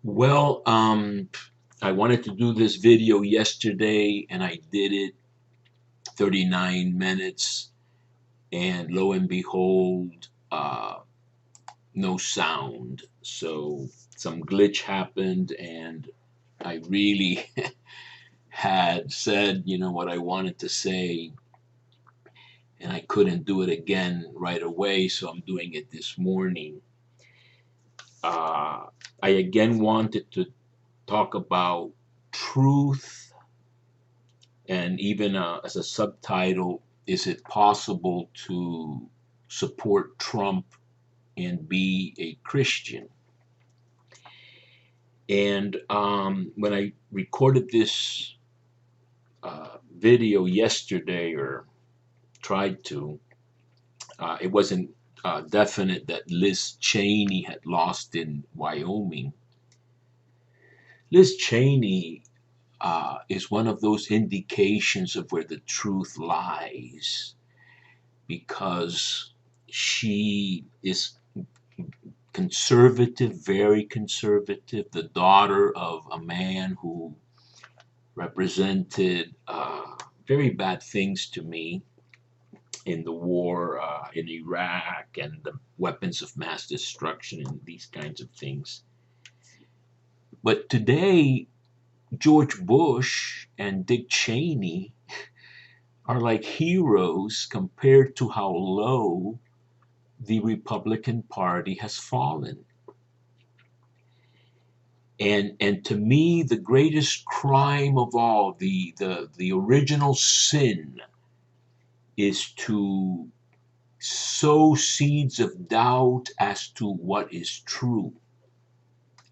Well, I wanted to do this video yesterday and I did it 39 minutes and lo and behold, no sound. So some glitch happened and I really had said, what I wanted to say and I couldn't do it again right away. So I'm doing it this morning. Uh, I again wanted to talk about truth and even as a subtitle, is it possible to support Trump and be a Christian? And when I recorded this video yesterday, or tried to, it wasn't definite that Liz Cheney had lost in Wyoming. Liz Cheney is one of those indications of where the truth lies, because she is conservative, very conservative, the daughter of a man who represented very bad things to me in the war in Iraq and the weapons of mass destruction and these kinds of things. But today, George Bush and Dick Cheney are like heroes compared to how low the Republican Party has fallen. And to me, the greatest crime of all, the original sin, is to sow seeds of doubt as to what is true,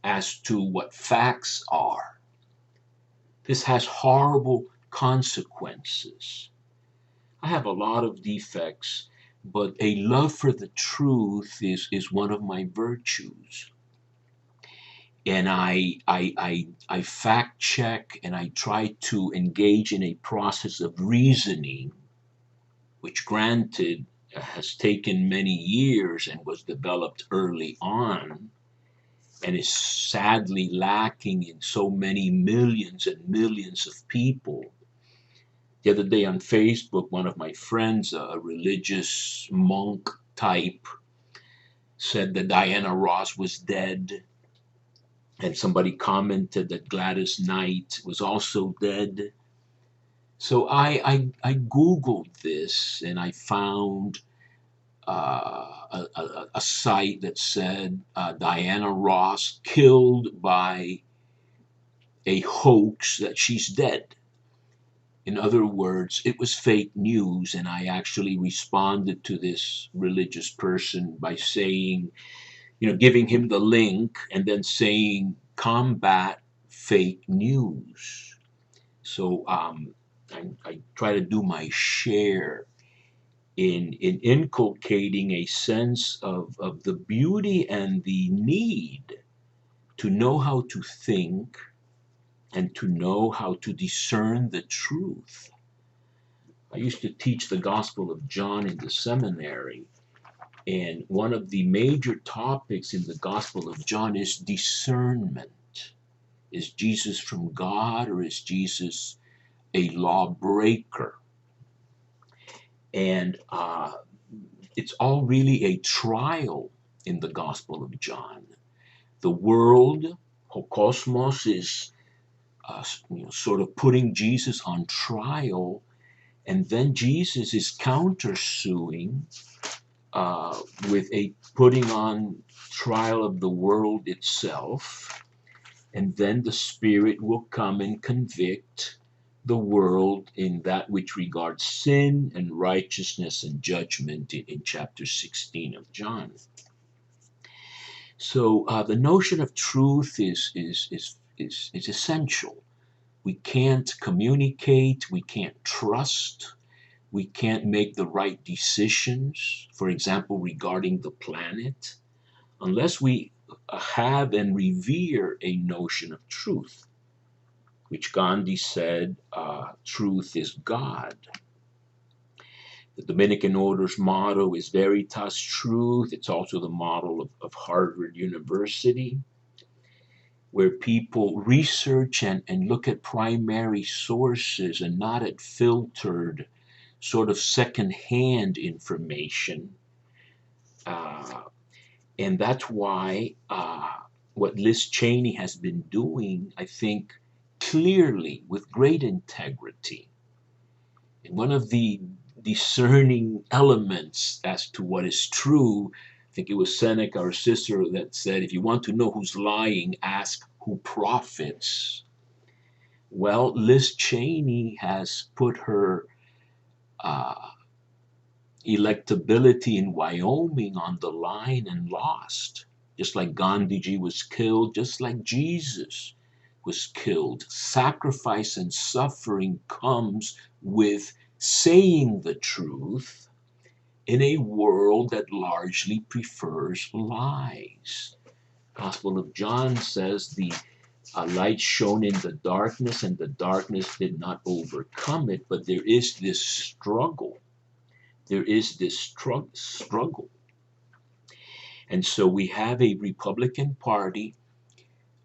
as to what facts are. This has horrible consequences. I have a lot of defects, but a love for the truth is one of my virtues. And I fact check and I try to engage in a process of reasoning, which granted has taken many years and was developed early on and is sadly lacking in so many millions and millions of people. The other day on Facebook, one of my friends, a religious monk type, said that Diana Ross was dead. And somebody commented that Gladys Knight was also dead. So I Googled this and I found a site that said Diana Ross killed by a hoax, that she's dead. In other words, it was fake news, and I actually responded to this religious person by saying, giving him the link and then saying, combat fake news. So I try to do my share in inculcating a sense of the beauty and the need to know how to think and to know how to discern the truth. I used to teach the Gospel of John in the seminary, and one of the major topics in the Gospel of John is discernment. Is Jesus from God, or is Jesus a lawbreaker? And it's all really a trial in the Gospel of John. The world, cosmos, is sort of putting Jesus on trial, and then Jesus is countersuing with a putting on trial of the world itself, and then the Spirit will come and convict the world in that which regards sin and righteousness and judgment in chapter 16 of John. So the notion of truth is essential. We can't communicate, we can't trust, we can't make the right decisions, for example, regarding the planet, unless we have and revere a notion of truth, which Gandhi said, truth is God. The Dominican Order's motto is Veritas Truth. It's also the motto of Harvard University. where people research and look at primary sources and not at filtered, sort of secondhand information. Uh, and that's why what Liz Cheney has been doing, I think, clearly with great integrity. And one of the discerning elements as to what is true, I think it was Seneca or Cicero that said, if you want to know who's lying, ask who profits. Well, Liz Cheney has put her uh, electability in Wyoming on the line and lost. Just like Gandhiji was killed, just like Jesus was killed. Sacrifice and suffering comes with saying the truth in a world that largely prefers lies. Gospel of John says the light shone in the darkness and the darkness did not overcome it, but there is this struggle. There is this struggle. And so we have a Republican Party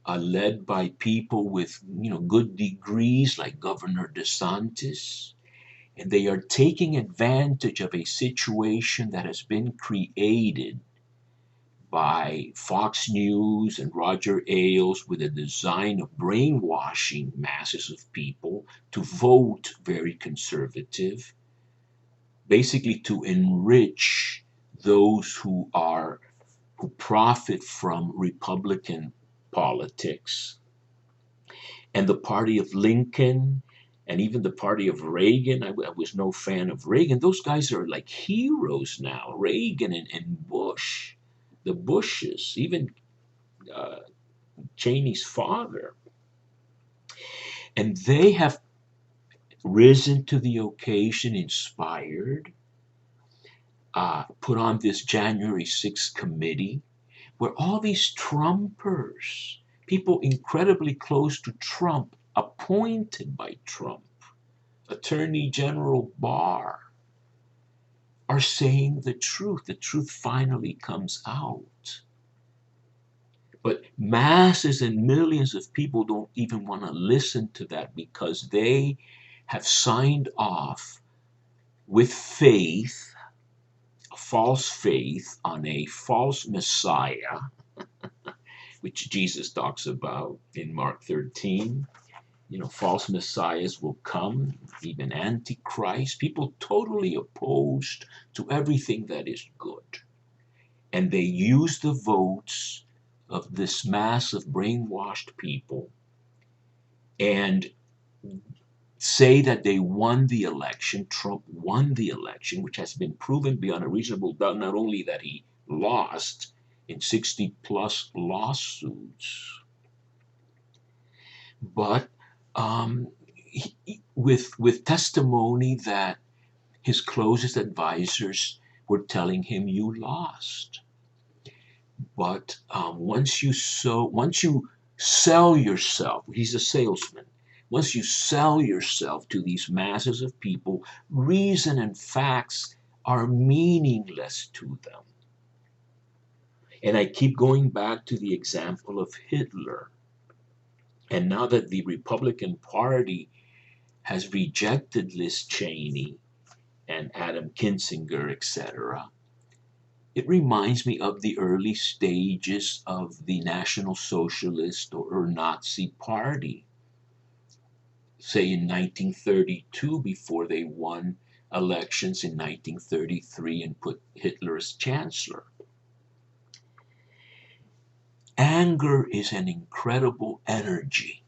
led by people with good degrees like Governor DeSantis, and they are taking advantage of a situation that has been created by Fox News and Roger Ailes with a design of brainwashing masses of people to vote very conservative, basically to enrich those who profit from Republican politics. And the party of Lincoln and even the party of Reagan, I was no fan of Reagan. Those guys are like heroes now. Reagan and Bush, the Bushes, even uh, Cheney's father. And they have risen to the occasion, inspired, put on this January 6th committee where all these Trumpers, people incredibly close to Trump, appointed by Trump, Attorney General Barr, are saying the truth. The truth finally comes out. But masses and millions of people don't even want to listen to that because they have signed off with faith, a false faith, on a false Messiah, which Jesus talks about in Mark 13. False messiahs will come, even antichrist, people totally opposed to everything that is good. And they use the votes of this mass of brainwashed people and say that they won the election. Trump won the election, which has been proven beyond a reasonable doubt, not only that he lost in 60 plus lawsuits, but with testimony that his closest advisors were telling him you lost. But once you sell yourself, he's a salesman. Once you sell yourself to these masses of people, reason and facts are meaningless to them. And I keep going back to the example of Hitler. And now that the Republican Party has rejected Liz Cheney and Adam Kinzinger, etc., it reminds me of the early stages of the National Socialist or Nazi Party, say in 1932, before they won elections in 1933 and put Hitler as chancellor. Anger is an incredible energy.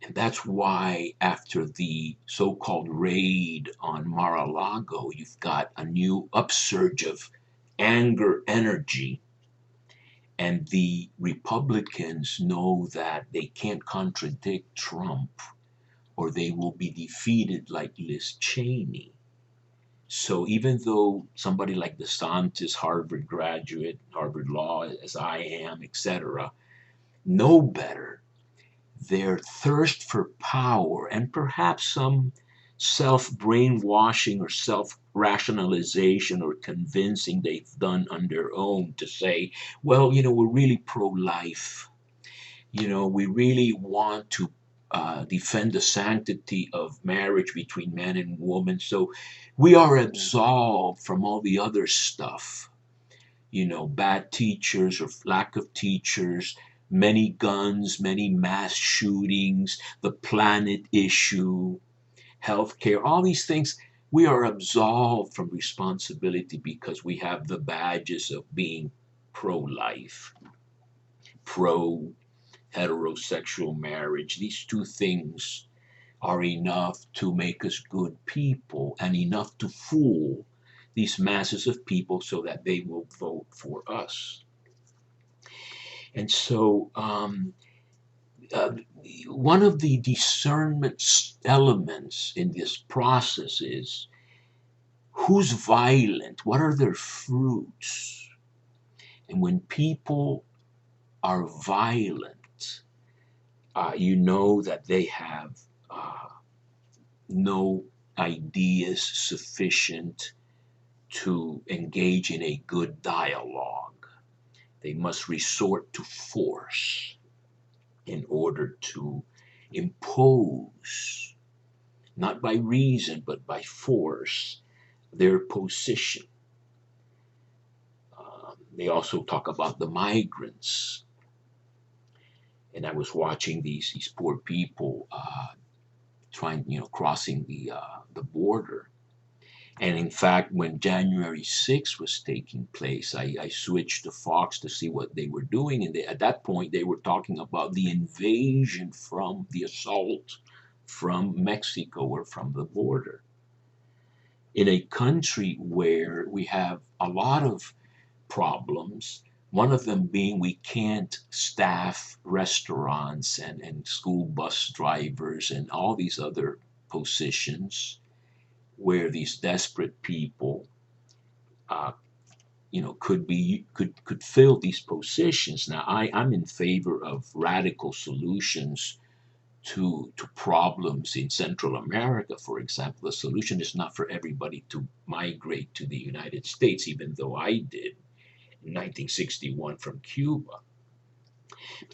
And that's why after the so-called raid on Mar-a-Lago, you've got a new upsurge of anger energy. And the Republicans know that they can't contradict Trump or they will be defeated like Liz Cheney. So even though somebody like DeSantis, Harvard graduate, Harvard Law, as I am, etc., know better, their thirst for power and perhaps some self-brainwashing or self-rationalization or convincing they've done on their own to say, well, we're really pro-life. We really want to defend the sanctity of marriage between man and woman. So we are absolved from all the other stuff, bad teachers or lack of teachers, many guns, many mass shootings, the planet issue, healthcare, all these things. We are absolved from responsibility because we have the badges of being pro life, pro heterosexual marriage. These two things are enough to make us good people and enough to fool these masses of people so that they will vote for us. And so, uh, one of the discernment elements in this process is who's violent, what are their fruits? And when people are violent, you know that they have uh, no ideas sufficient to engage in a good dialogue. They must resort to force in order to impose, not by reason, but by force, their position. They also talk about the migrants. And I was watching these poor people trying, crossing the border. And in fact, when January 6th was taking place, I switched to Fox to see what they were doing. And at that point, they were talking about the invasion from the assault from Mexico or from the border. In a country where we have a lot of problems, one of them being we can't staff restaurants and school bus drivers and all these other positions where these desperate people uh, could fill these positions. Now I'm in favor of radical solutions to problems in Central America, for example. The solution is not for everybody to migrate to the United States, even though I did in 1961 from Cuba.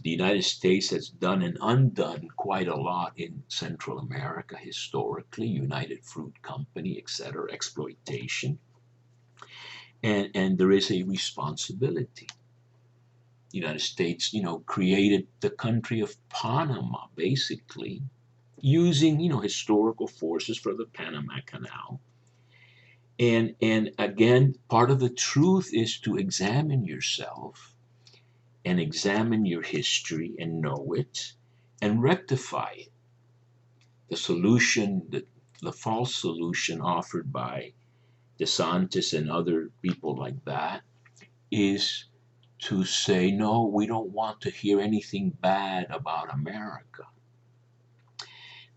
The United States has done and undone quite a lot in Central America historically, United Fruit Company, etc., exploitation. And there is a responsibility. The United States, created the country of Panama, basically, using, historical forces for the Panama Canal. And again, part of the truth is to examine yourself and examine your history and know it and rectify it. The solution, the false solution offered by DeSantis and other people like that is to say, no, we don't want to hear anything bad about America.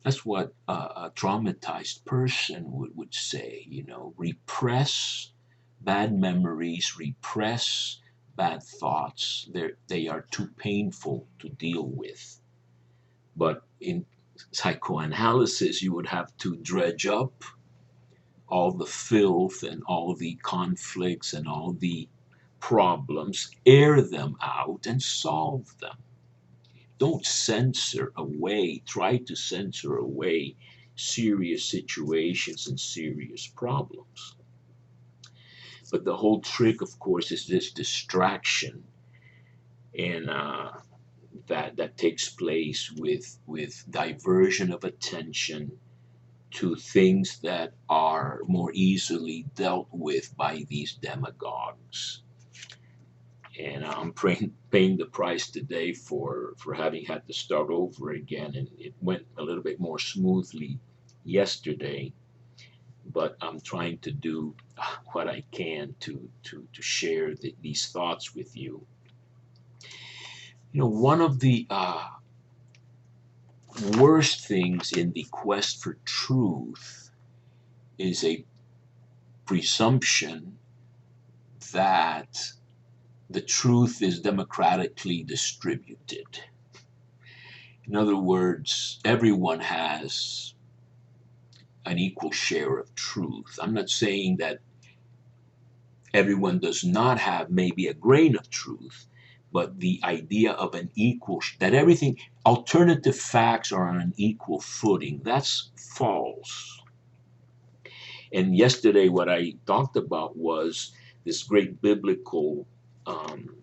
That's what a traumatized person would say, repress bad memories, repress bad thoughts. They are too painful to deal with. But in psychoanalysis, you would have to dredge up all the filth and all the conflicts and all the problems, air them out, and solve them. Don't censor away, try to censor away serious situations and serious problems. But the whole trick, of course, is this distraction, and that takes place with diversion of attention to things that are more easily dealt with by these demagogues. And I'm paying the price today for having had to start over again. And it went a little bit more smoothly yesterday, but I'm trying to do what I can to share these thoughts with you. One of the worst things in the quest for truth is a presumption that the truth is democratically distributed. In other words, everyone has an equal share of truth. I'm not saying that everyone does not have maybe a grain of truth, but the idea of an equal, that everything, alternative facts are on an equal footing, that's false. And yesterday, what I talked about was this great biblical, um,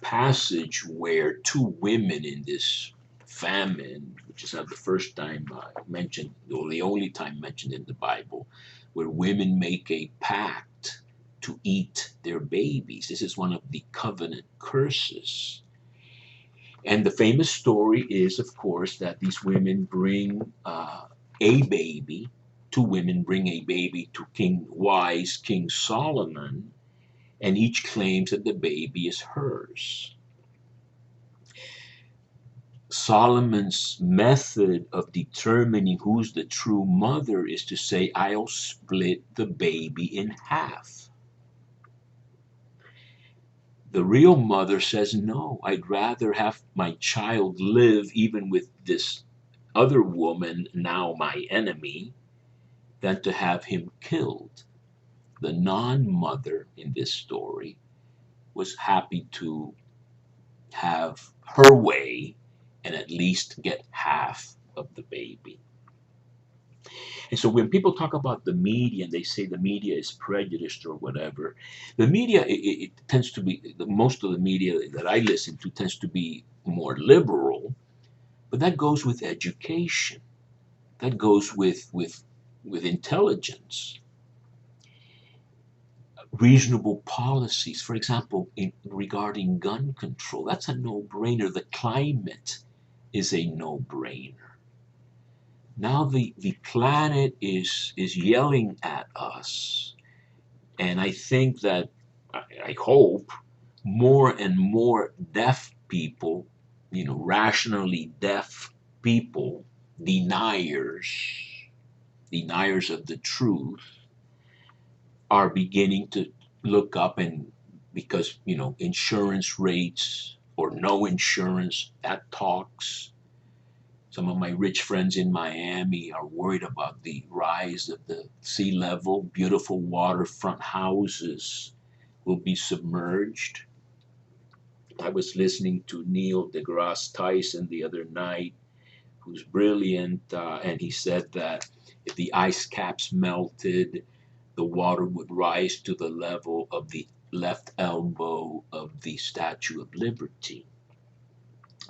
passage where two women in this famine, which is not the first time mentioned, or the only time mentioned in the Bible, where women make a pact to eat their babies. This is one of the covenant curses. And the famous story is, of course, that these women bring a baby. Two women bring a baby to King Solomon, and each claims that the baby is hers. Solomon's method of determining who's the true mother is to say, I'll split the baby in half. The real mother says, no, I'd rather have my child live even with this other woman, now my enemy, than to have him killed. The non mother in this story was happy to have her way and at least get half of the baby. And so when people talk about the media and they say the media is prejudiced or whatever, the media, it tends to be, most of the media that I listen to tends to be more liberal, but that goes with education. That goes with intelligence, reasonable policies. For example, regarding gun control, that's a no-brainer. The climate is a no-brainer. Now the planet is yelling at us, and I think that I hope more and more deaf people, rationally deaf people, deniers, deniers of the truth, are beginning to look up, and because insurance rates or no insurance, that talks. Some of my rich friends in Miami are worried about the rise of the sea level. Beautiful waterfront houses will be submerged. I was listening to Neil deGrasse Tyson the other night, who's brilliant, and he said that if the ice caps melted, the water would rise to the level of the left elbow of the Statue of Liberty.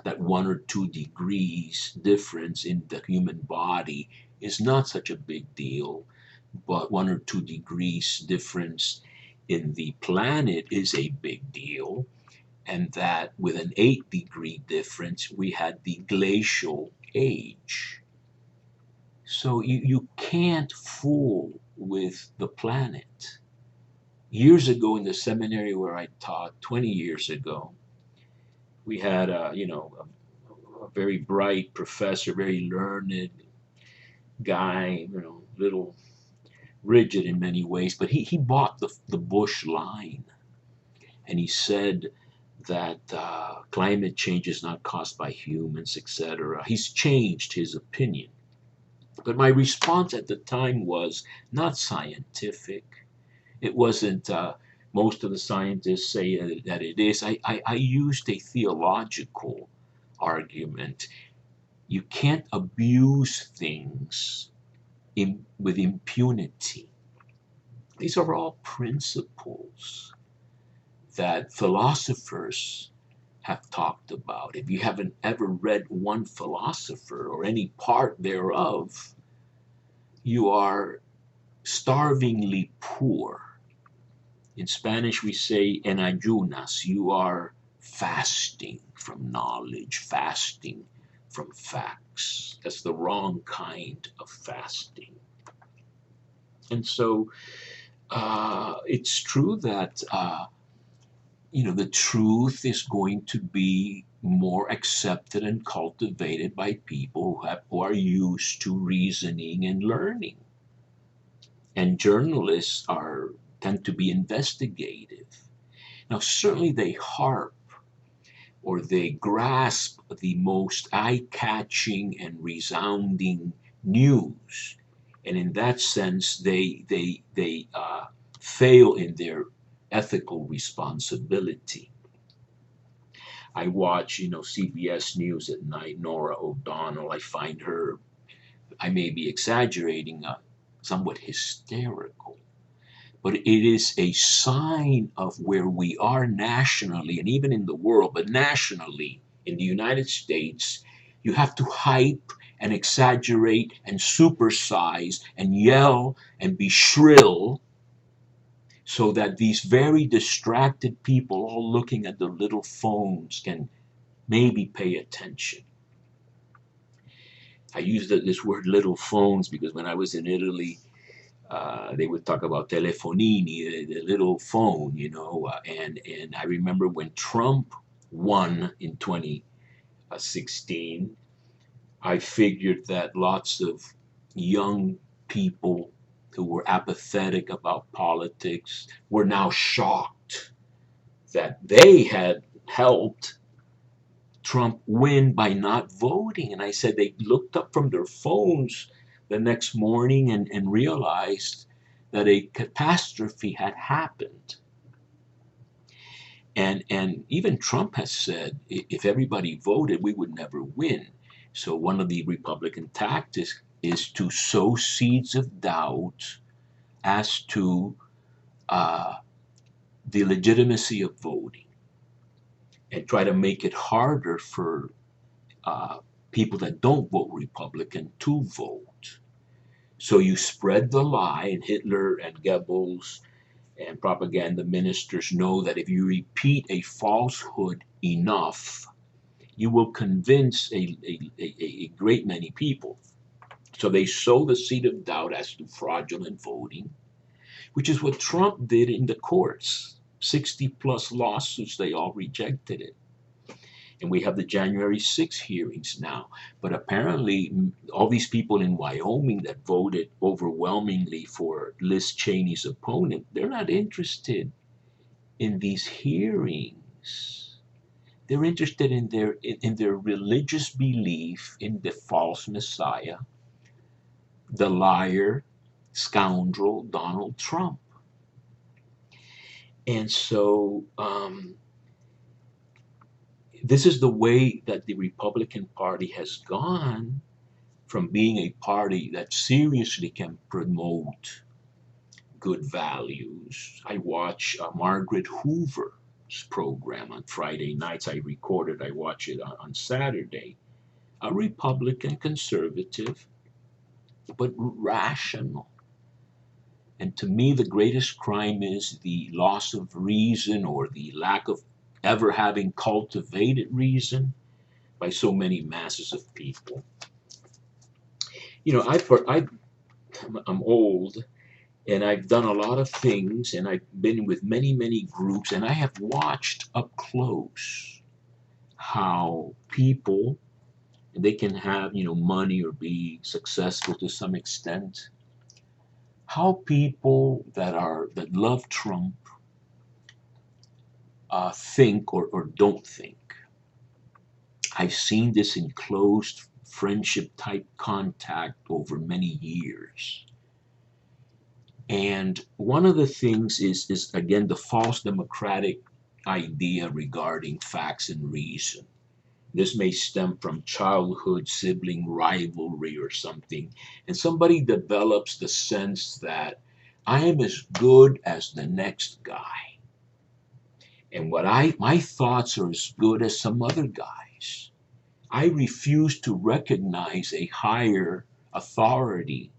That 1 or 2 degrees difference in the human body is not such a big deal, but 1 or 2 degrees difference in the planet is a big deal, and that with an 8-degree difference, we had the glacial age. So you can't fool with the planet. Years ago in the seminary where I taught, 20 years ago, we had a very bright professor, very learned guy, little rigid in many ways, but he bought the Bush line, and he said that climate change is not caused by humans, etc. He's changed his opinion. But my response at the time was not scientific. It wasn't, most of the scientists say that it is. I used a theological argument. You can't abuse things with impunity. These are all principles that philosophers have talked about. If you haven't ever read one philosopher or any part thereof, you are starvingly poor. In Spanish, we say en ayunas. You are fasting from knowledge, fasting from facts. That's the wrong kind of fasting. And so it's true that the truth is going to be more accepted and cultivated by people who are used to reasoning and learning. And journalists tend to be investigative. Now, certainly they harp or they grasp the most eye-catching and resounding news, and in that sense, they fail in their ethical responsibility. I watch, CBS News at night, Nora O'Donnell. I find her, I may be exaggerating, somewhat hysterical. But it is a sign of where we are nationally and even in the world, but nationally in the United States, you have to hype and exaggerate and supersize and yell and be shrill so that these very distracted people, all looking at the little phones, can maybe pay attention. I use this word little phones because when I was in Italy, they would talk about telefonini, the little phone, and I remember when Trump won in 2016, I figured that lots of young people who were apathetic about politics were now shocked that they had helped Trump win by not voting. And I said they looked up from their phones the next morning and realized that a catastrophe had happened. And even Trump has said if everybody voted, we would never win. So one of the Republican tactics is to sow seeds of doubt as to uh, the legitimacy of voting and try to make it harder for uh, people that don't vote Republican to vote. So you spread the lie, and Hitler and Goebbels and propaganda ministers know that if you repeat a falsehood enough, you will convince a great many people. So they sow the seed of doubt as to fraudulent voting, which is what Trump did in the courts. 60 plus lawsuits, they all rejected it. And we have the January 6 hearings now. But apparently, all these people in Wyoming that voted overwhelmingly for Liz Cheney's opponent, they're not interested in these hearings. They're interested in their religious belief in the false Messiah, the liar, scoundrel Donald Trump. And so this is the way that the Republican Party has gone from being a party that seriously can promote good values. I watch Margaret Hoover's program on Friday nights. I watch it on Saturday. A Republican conservative, but rational. And to me, the greatest crime is the loss of reason or the lack of ever having cultivated reason by so many masses of people. I'm old and I've done a lot of things and I've been with many, many groups and I have watched up close how people, and they can have, money or be successful to some extent, how people that love Trump think or don't think. I've seen this in closed friendship type contact over many years. And one of the things is again the false democratic idea regarding facts and reason. This may stem from childhood sibling rivalry or something, and somebody develops the sense that I am as good as the next guy, and my thoughts are as good as some other guys. I refuse to recognize a higher authority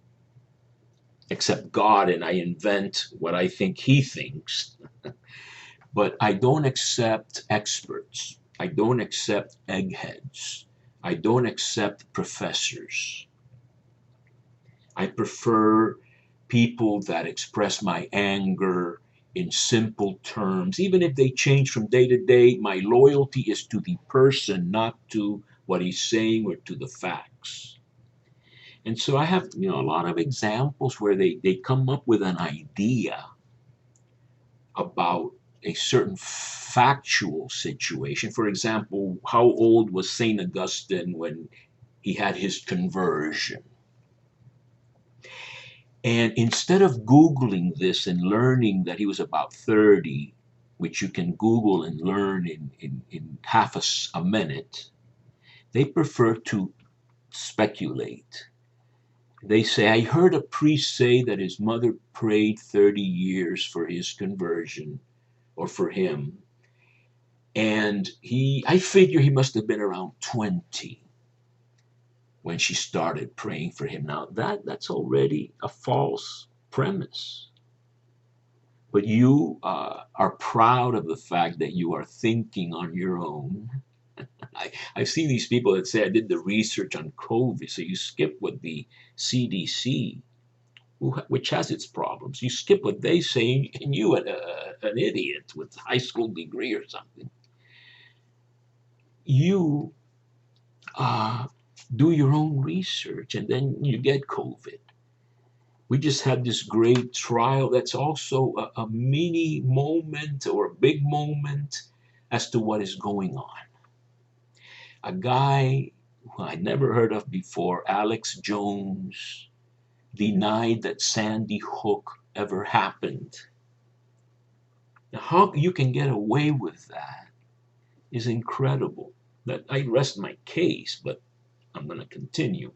except God, and I invent what I think He thinks. But I don't accept experts. I don't accept eggheads. I don't accept professors. I prefer people that express my anger in simple terms. Even if they change from day to day, my loyalty is to the person, not to what he's saying or to the facts. And so I have, a lot of examples where they come up with an idea about a certain factual situation. For example, how old was St. Augustine when he had his conversion? And instead of Googling this and learning that he was about 30, which you can Google and learn in half a minute, they prefer to speculate. They say, I heard a priest say that his mother prayed 30 years for his conversion, or for him. And I figure he must have been around 20 when she started praying for him. Now, that's already a false premise. But you are proud of the fact that you are thinking on your own. I've seen these people that say, I did the research on COVID. So you skip what the CDC, which has its problems, you skip what they say, and you, an idiot with a high school degree or something, you uh, do your own research, and then you get COVID. We just had this great trial that's also a mini moment or a big moment as to what is going on. A guy who I never heard of before, Alex Jones, denied that Sandy Hook ever happened. Now, how you can get away with that is incredible. That I rest my case, but I'm going to continue.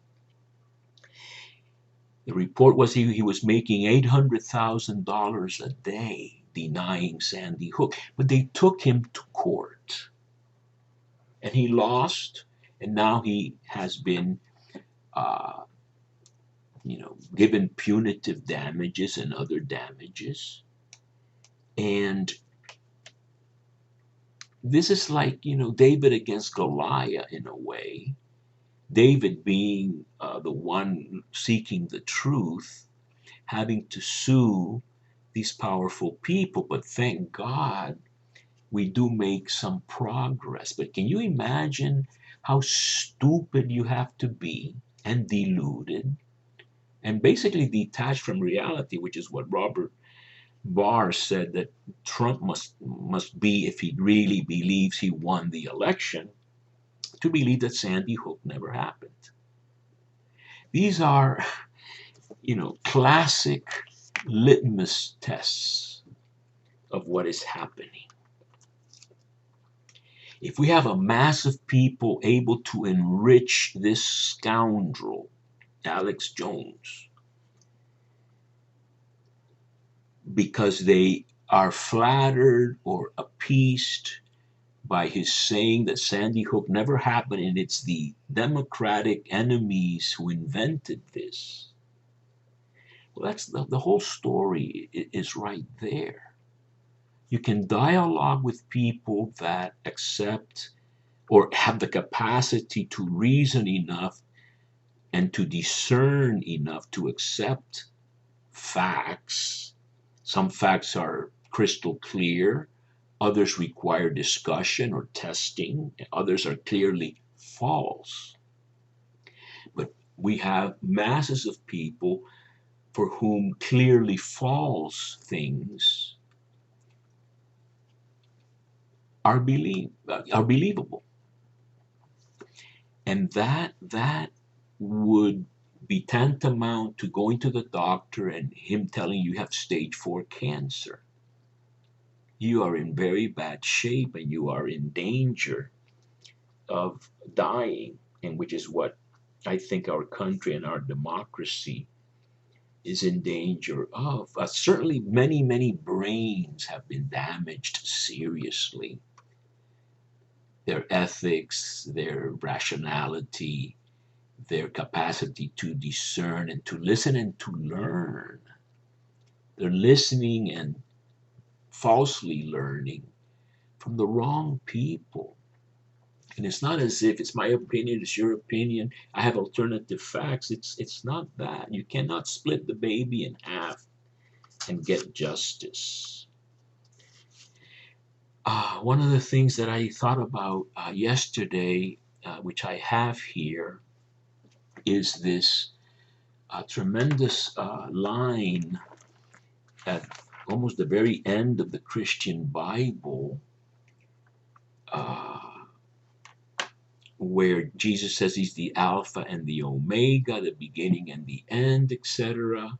The report was he was making $800,000 a day denying Sandy Hook, but they took him to court, and he lost, and now he has been, uh, given punitive damages and other damages, and this is like David against Goliath in a way. David being the one seeking the truth, having to sue these powerful people, but thank God we do make some progress. But can you imagine how stupid you have to be and deluded and basically detached from reality, which is what Robert Barr said that Trump must be if he really believes he won the election, to believe that Sandy Hook never happened. These are, classic litmus tests of what is happening. If we have a mass of people able to enrich this scoundrel, Alex Jones, because they are flattered or appeased by his saying that Sandy Hook never happened and it's the Democratic enemies who invented this. Well, that's the whole story is right there. You can dialogue with people that accept or have the capacity to reason enough and to discern enough to accept facts. Some facts are crystal clear, others require discussion or testing, and others are clearly false. But we have masses of people for whom clearly false things are believable. And that would be tantamount to going to the doctor and him telling you have stage 4 cancer. You are in very bad shape and you are in danger of dying, and which is what I think our country and our democracy is in danger of. Certainly, many, many brains have been damaged seriously. Their ethics, their rationality, their capacity to discern and to listen and to learn. They're listening and falsely learning from the wrong people. And it's not as if it's my opinion, it's your opinion, I have alternative facts. It's not that. You cannot split the baby in half and get justice. One of the things that I thought about yesterday, which I have here, is this tremendous line at almost the very end of the Christian Bible, where Jesus says he's the Alpha and the Omega, the beginning and the end, etc.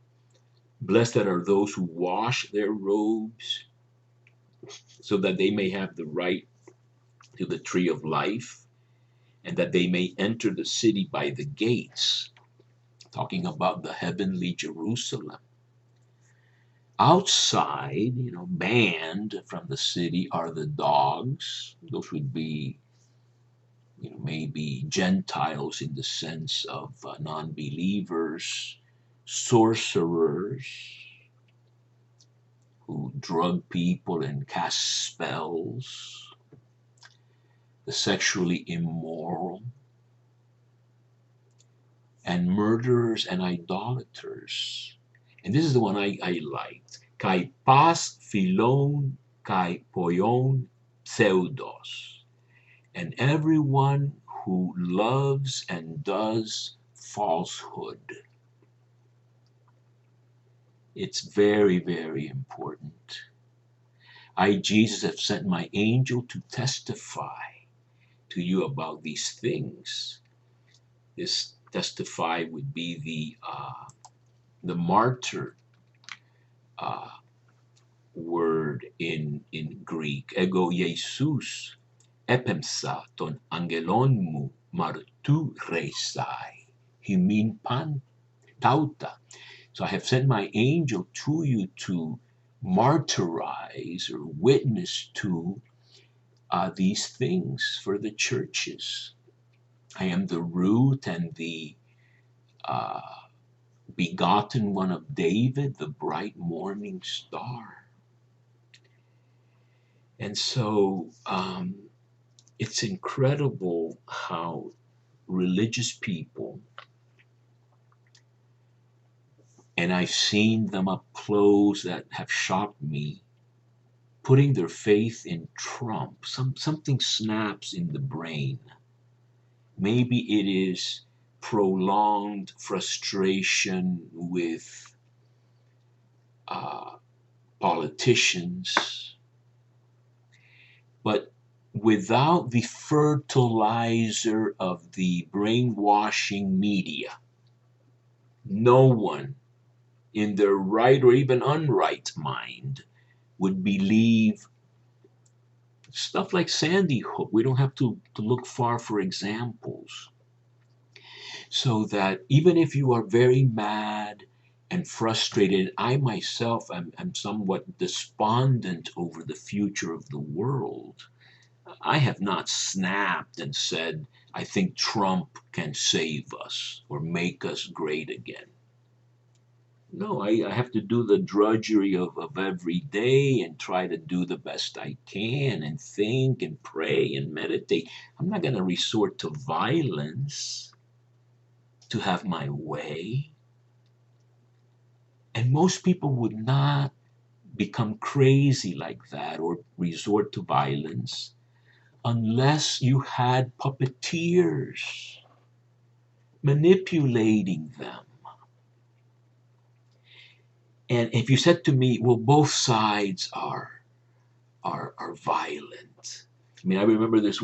Blessed are those who wash their robes, so that they may have the right to the tree of life, and that they may enter the city by the gates, talking about the heavenly Jerusalem. Outside, banned from the city are the dogs. Those would be, maybe Gentiles in the sense of non believers, sorcerers who drug people and cast spells, the sexually immoral, and murderers and idolaters. And this is the one I liked. Kai pas philon kai poion pseudos. And everyone who loves and does falsehood. It's very, very important. I, Jesus, have sent my angel to testify to you about these things. This testify would be the martyr word in Greek. Ego Jesus epemsa ton angelon mu martu resai himin pan tauta. So I have sent my angel to you to martyrize or witness to these things for the churches. I am the root and the uh, begotten one of David, the bright morning star. And so it's incredible how religious people, and I've seen them up close that have shocked me, putting their faith in Trump. Something snaps in the brain. Maybe it is prolonged frustration with politicians, but without the fertilizer of the brainwashing media, no one in their right or even unright mind would believe stuff like Sandy Hook. We don't have to look far for examples. So that even if you are very mad and frustrated, I myself am somewhat despondent over the future of the world. I have not snapped and said, I think Trump can save us or make us great again. No, I have to do the drudgery of every day and try to do the best I can and think and pray and meditate. I'm not going to resort to violence to have my way. And most people would not become crazy like that or resort to violence unless you had puppeteers manipulating them. And if you said to me, well, both sides are violent. I mean, I remember this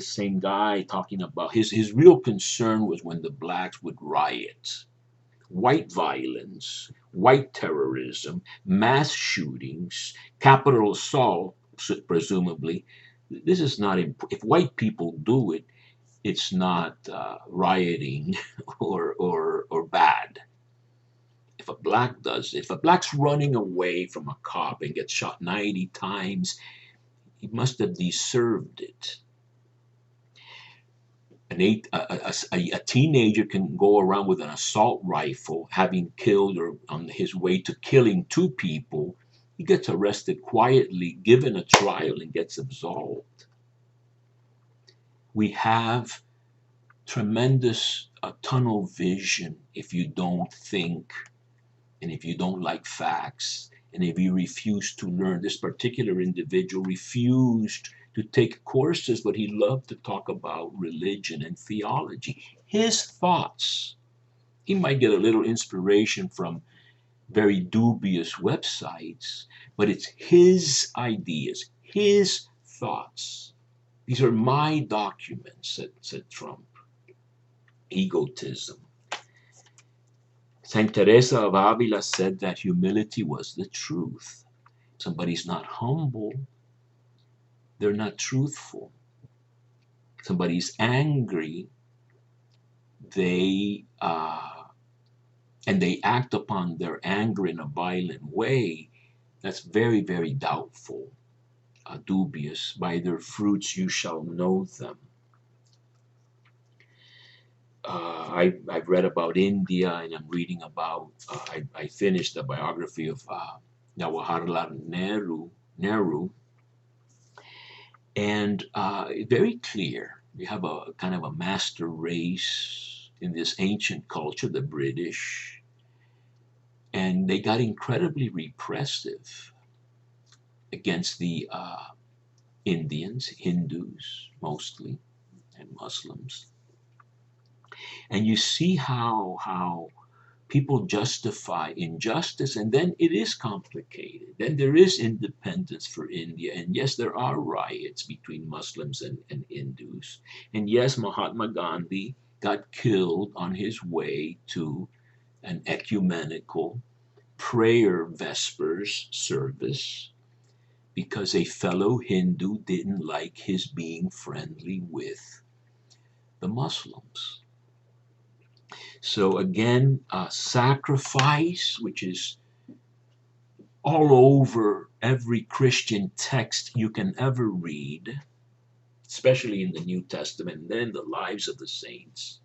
same guy talking about his real concern was when the blacks would riot. White violence, white terrorism, mass shootings, capital assault, presumably. This is not, if white people do it, it's not rioting or bad. If a black does it, if a black's running away from a cop and gets shot 90 times, he must have deserved it. A teenager can go around with an assault rifle, having killed or on his way to killing 2 people. He gets arrested quietly, given a trial, and gets absolved. We have tremendous tunnel vision if you don't think and if you don't like facts and if you refuse to learn. This particular individual refused to take courses, but he loved to talk about religion and theology. His thoughts. He might get a little inspiration from very dubious websites, but it's his ideas, his thoughts. These are my documents, said Trump. Egotism. Saint Teresa of Avila said that humility was the truth. Somebody's not humble, they're not truthful. Somebody's angry, they and they act upon their anger in a violent way. That's very, very doubtful, dubious. By their fruits you shall know them. I've read about India, and I'm reading about. I finished the biography of Jawaharlal Nehru, and very clear. You have a kind of a master race in this ancient culture, the British, and they got incredibly repressive against the Indians, Hindus mostly, and Muslims. And you see how people justify injustice, and then it is complicated. Then there is independence for India, and yes, there are riots between Muslims and Hindus, and yes, Mahatma Gandhi got killed on his way to an ecumenical prayer vespers service because a fellow Hindu didn't like his being friendly with the Muslims. So again, sacrifice, which is all over every Christian text you can ever read, especially in the New Testament and then the lives of the saints.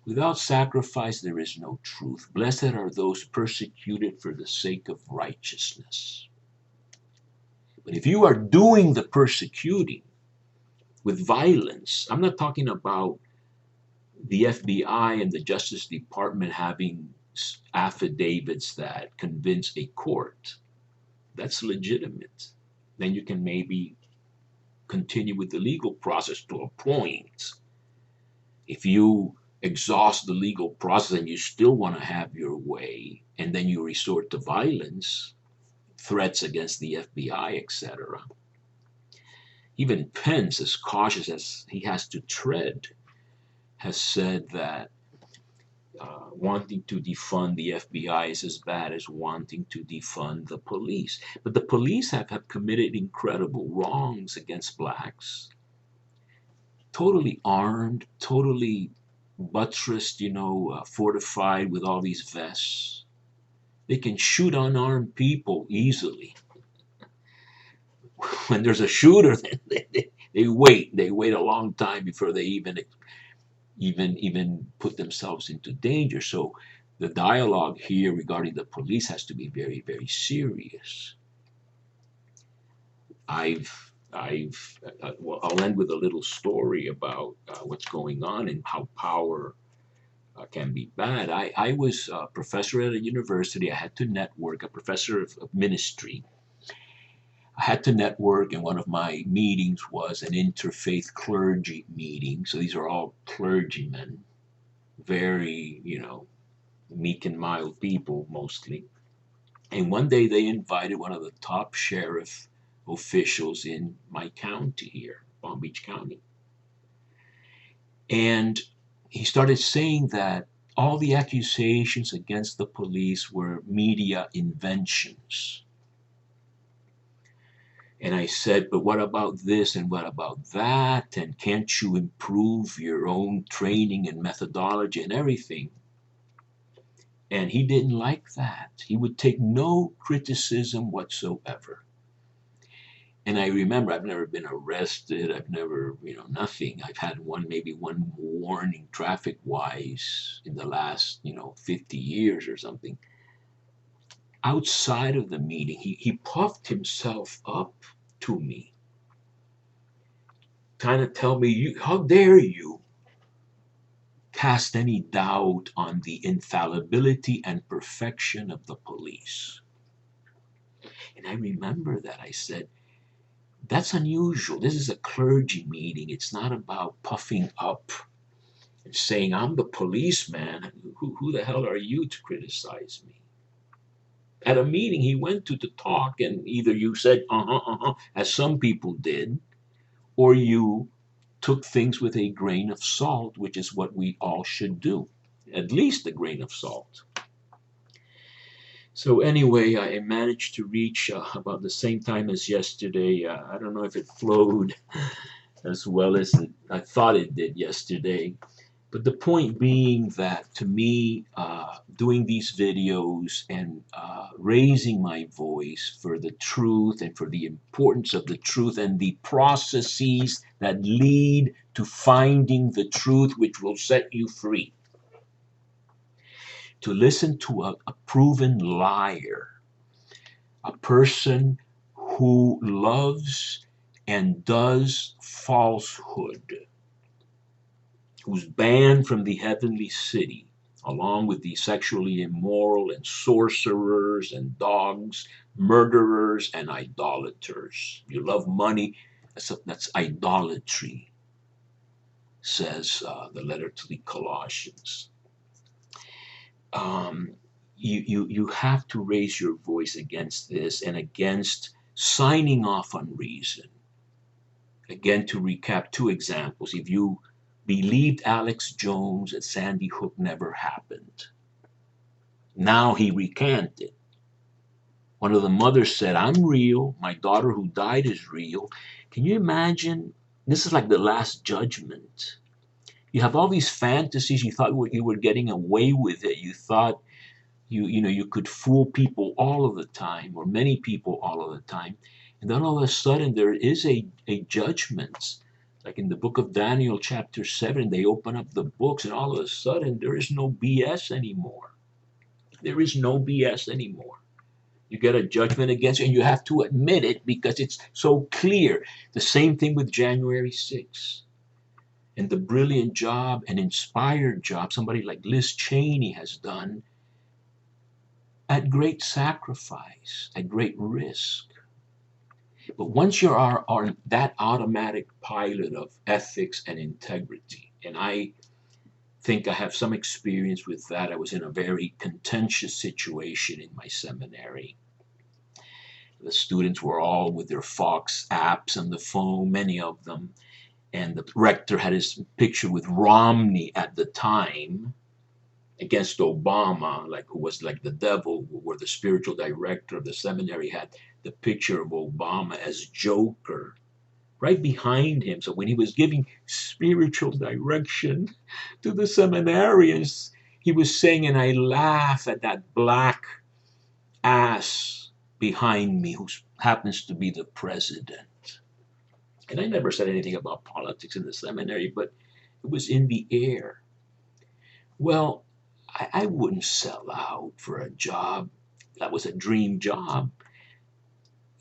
Without sacrifice, there is no truth. Blessed are those persecuted for the sake of righteousness. But if you are doing the persecuting with violence, I'm not talking about the FBI and the Justice Department having affidavits that convince a court. That's legitimate. Then you can maybe continue with the legal process to a point. If you exhaust the legal process and you still want to have your way, and then you resort to violence, threats against the FBI, etc. Even Pence, as cautious as he has to tread, has said that wanting to defund the FBI is as bad as wanting to defund the police. But the police have committed incredible wrongs against blacks. Totally armed, totally buttressed, fortified with all these vests. They can shoot unarmed people easily. When there's a shooter, they wait. They wait a long time before they even put themselves into danger. So the dialogue here regarding the police has to be very, very serious. Well, I'll end with a little story about what's going on and how power can be bad. I was a professor at a university. I had to network, a professor of ministry. I had to network, and one of my meetings was an interfaith clergy meeting. So these are all clergymen, very, meek and mild people mostly. And one day they invited one of the top sheriff officials in my county here, Palm Beach County. And he started saying that all the accusations against the police were media inventions. And I said, but what about this and what about that? And can't you improve your own training and methodology and everything? And he didn't like that. He would take no criticism whatsoever. And I remember I've never been arrested. I've never, nothing. I've had maybe one warning traffic wise in the last, 50 years or something. Outside of the meeting, he puffed himself up to me, trying to tell me, how dare you cast any doubt on the infallibility and perfection of the police. And I remember that I said, that's unusual. This is a clergy meeting. It's not about puffing up and saying, I'm the policeman. Who the hell are you to criticize me? At a meeting he went to talk, and either you said, as some people did, or you took things with a grain of salt, which is what we all should do. At least a grain of salt. So anyway, I managed to reach about the same time as yesterday. I don't know if it flowed as well as I thought it did yesterday. But the point being that to me, doing these videos and raising my voice for the truth and for the importance of the truth and the processes that lead to finding the truth which will set you free. To listen to a proven liar, a person who loves and does falsehood, who's banned from the heavenly city, along with the sexually immoral and sorcerers and dogs, murderers and idolaters. You love money, that's idolatry, says the letter to the Colossians. You have to raise your voice against this and against signing off on reason. Again, to recap two examples. If you believed Alex Jones and Sandy Hook never happened, now he recanted. One of the mothers said, I'm real. My daughter who died is real. Can you imagine? This is like the last judgment. You have all these fantasies. You thought you were getting away with it. You thought you could fool people all of the time, or many people all of the time. And then all of a sudden there is a judgment. Like in the book of Daniel, chapter 7, they open up the books, and all of a sudden there is no BS anymore. There is no BS anymore. You get a judgment against you, and you have to admit it because it's so clear. The same thing with January 6th. And the brilliant job and inspired job somebody like Liz Cheney has done at great sacrifice, at great risk. But once you are on that automatic pilot of ethics and integrity, and I think I have some experience with that. I was in a very contentious situation in my seminary. The students were all with their Fox apps on the phone, many of them, and the rector had his picture with Romney at the time against Obama, like who was like the devil, where the spiritual director of the seminary had the picture of Obama as Joker right behind him. So when he was giving spiritual direction to the seminarians, he was saying, and I laugh at that black ass behind me who happens to be the president. And I never said anything about politics in the seminary, but it was in the air. Well, I wouldn't sell out for a job. That was a dream job.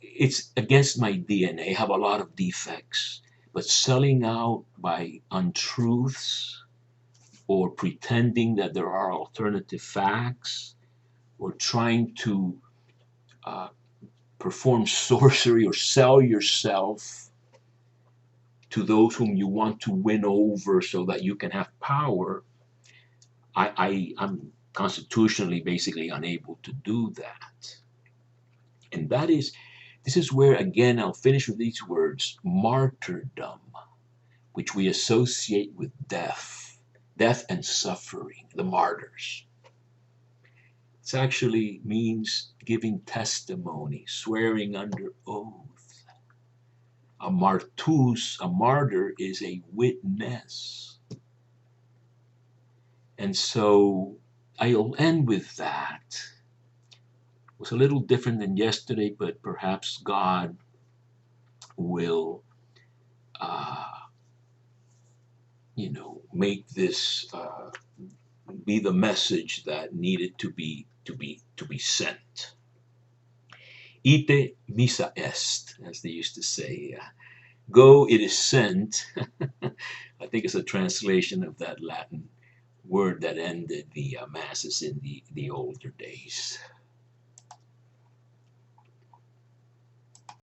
It's against my DNA. I have a lot of defects. But selling out by untruths or pretending that there are alternative facts or trying to perform sorcery or sell yourself to those whom you want to win over so that you can have power, I'm constitutionally basically unable to do that. And this is where, again, I'll finish with these words, martyrdom, which we associate with death and suffering, the martyrs. It actually means giving testimony, swearing under oath. A martus, a martyr, is a witness. And so I'll end with that. It was a little different than yesterday, but perhaps God will, make this be the message that needed to be sent. Ite missa est, as they used to say. Go, it is sent. I think it's a translation of that Latin word that ended the masses in the older days.